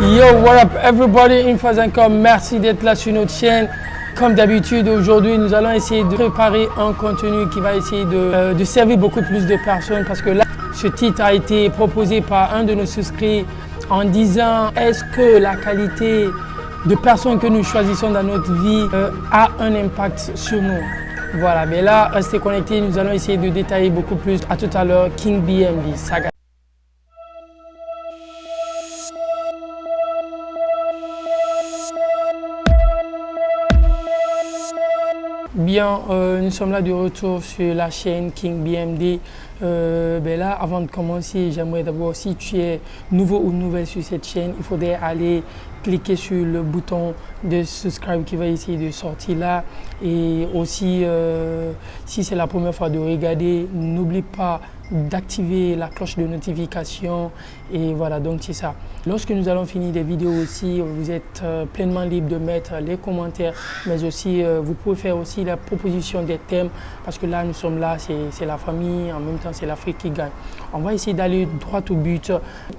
Yo, what up everybody, une fois encore, merci d'être là sur notre chaîne. Comme d'habitude, aujourd'hui, nous allons essayer de préparer un contenu qui va essayer de servir beaucoup plus de personnes parce que là, ce titre a été proposé par un de nos souscrits en disant est-ce que la qualité de personnes que nous choisissons dans notre vie a un impact sur nous. Voilà, mais là, restez connectés, nous allons essayer de détailler beaucoup plus. À tout à l'heure, King BMD, Saga. Bien, nous sommes là de retour sur la chaîne King BMD. Là, avant de commencer, j'aimerais d'abord, si tu es nouveau ou nouvelle sur cette chaîne, il faudrait aller cliquer sur le bouton de subscribe qui va essayer de sortir là. Et aussi, si c'est la première fois de regarder, n'oublie pas d'activer la cloche de notification. Et voilà, donc c'est ça. Lorsque nous allons finir des vidéos aussi, vous êtes pleinement libre de mettre les commentaires, mais aussi vous pouvez faire aussi la proposition des thèmes, parce que là nous sommes là, c'est la famille, en même temps c'est l'Afrique qui gagne. On va essayer d'aller droit au but.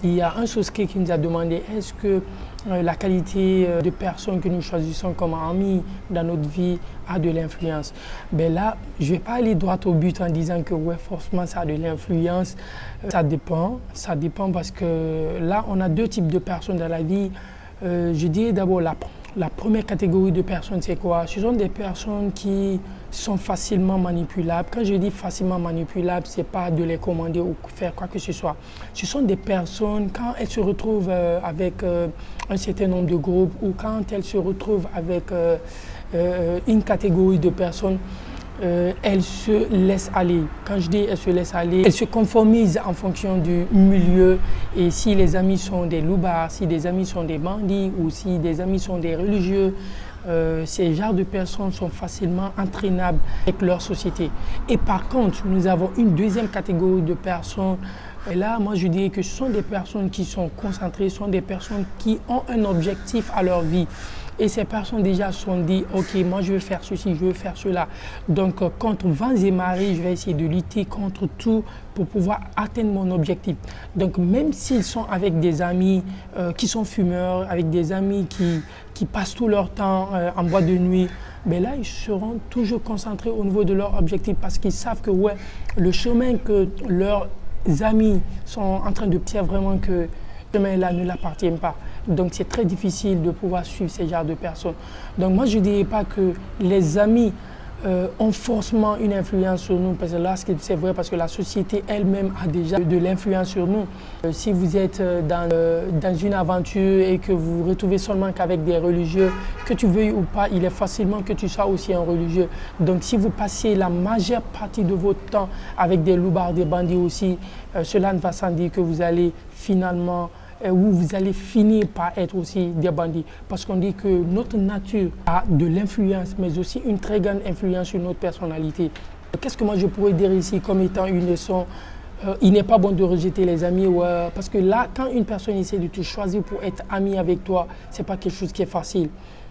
Il y a un souscrit qui nous a demandé est-ce que la qualité de personnes que nous choisissons comme amis dans notre vie a de l'influence. Ben là, je ne vais pas aller droit au but en disant que ouais, forcément ça a de l'influence. Ça dépend parce que là, on a deux types de personnes dans la vie. Je dirais d'abord la première catégorie de personnes, c'est quoi? Ce sont des personnes qui sont facilement manipulables. Quand je dis facilement manipulables, ce n'est pas de les commander ou faire quoi que ce soit. Ce sont des personnes, quand elles se retrouvent avec un certain nombre de groupes ou quand elles se retrouvent avec une catégorie de personnes, elles se laissent aller. Quand je dis elles se laissent aller, elles se conformisent en fonction du milieu. Et si les amis sont des loupards, si des amis sont des bandits ou si des amis sont des religieux, ces genres de personnes sont facilement entraînables avec leur société. Et par contre, nous avons une deuxième catégorie de personnes. Et là, moi, je dirais que ce sont des personnes qui sont concentrées, ce sont des personnes qui ont un objectif à leur vie. Et ces personnes déjà se sont dit, ok, moi je veux faire ceci, je veux faire cela. Donc contre vents et marées, je vais essayer de lutter contre tout pour pouvoir atteindre mon objectif. Donc même s'ils sont avec des amis qui sont fumeurs, avec des amis qui passent tout leur temps en boîte de nuit, mais là ils seront toujours concentrés au niveau de leur objectif parce qu'ils savent que ouais, le chemin que leurs amis sont en train de faire vraiment que ce chemin-là ne l'appartient pas. Donc c'est très difficile de pouvoir suivre ces genres de personnes. Donc moi je ne dirais pas que les amis ont forcément une influence sur nous, parce que là c'est vrai, parce que la société elle-même a déjà de l'influence sur nous. Si vous êtes dans une aventure et que vous vous retrouvez seulement qu'avec des religieux, que tu veuilles ou pas, il est facilement que tu sois aussi un religieux. Donc si vous passez la majeure partie de votre temps avec des loupards, des bandits aussi, cela ne va sans dire que vous allez finalement où vous allez finir par être aussi des bandits. Parce qu'on dit que notre nature a de l'influence, mais aussi une très grande influence sur notre personnalité. Qu'est-ce que moi je pourrais dire ici comme étant une leçon? Il n'est pas bon de rejeter les amis, parce que là, quand une personne essaie de te choisir pour être ami avec toi, ce n'est pas quelque chose qui est facile.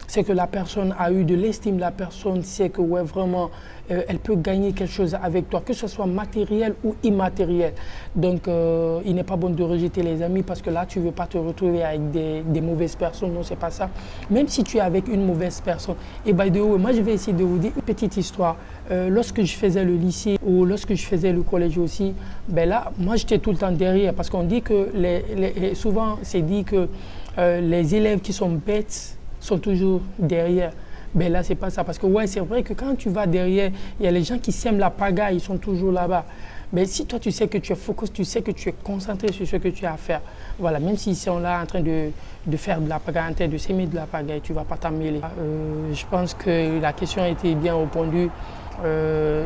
C'est que la personne a eu de l'estime, la personne sait que ouais, vraiment, elle peut gagner quelque chose avec toi, que ce soit matériel ou immatériel. Donc, il n'est pas bon de rejeter les amis parce que là, tu ne veux pas te retrouver avec des mauvaises personnes. Non, c'est pas ça. Même si tu es avec une mauvaise personne. Et by the way, moi, je vais essayer de vous dire une petite histoire. Lorsque je faisais le lycée ou lorsque je faisais le collège aussi, ben là, moi, j'étais tout le temps derrière parce qu'on dit que, souvent, c'est dit que les élèves qui sont bêtes sont toujours derrière. Ben là, c'est pas ça. Parce que ouais, c'est vrai que quand tu vas derrière, il y a les gens qui sèment la pagaille, ils sont toujours là-bas. Mais si toi, tu sais que tu es focus, tu sais que tu es concentré sur ce que tu as à faire, voilà, même s'ils sont là en train de faire de la pagaille, en train de s'aimer de la pagaille, tu ne vas pas t'en mêler. Je pense que la question a été bien répondue.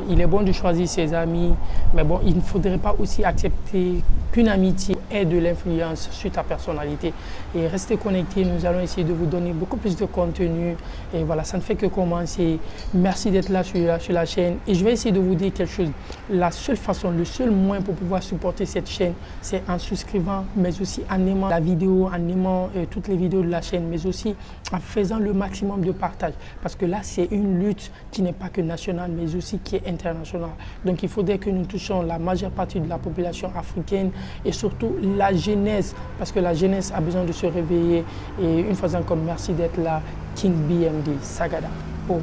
Il est bon de choisir ses amis, mais bon, il ne faudrait pas aussi accepter qu'une amitié ait de l'influence sur ta personnalité. Et restez connectés, nous allons essayer de vous donner beaucoup plus de contenu. Et voilà, ça ne fait que commencer. Merci d'être là sur la chaîne. Et je vais essayer de vous dire quelque chose. La seule façon, le seul moyen pour pouvoir supporter cette chaîne, c'est en souscrivant, mais aussi en aimant la vidéo, en aimant toutes les vidéos de la chaîne, mais aussi en faisant le maximum de partage. Parce que là, c'est une lutte qui n'est pas que nationale, mais aussi qui est internationale. Donc il faudrait que nous touchions la majeure partie de la population africaine et surtout la jeunesse, parce que la jeunesse a besoin de se réveiller. Et une fois encore, merci d'être là, King BMD, Sagada. Oh.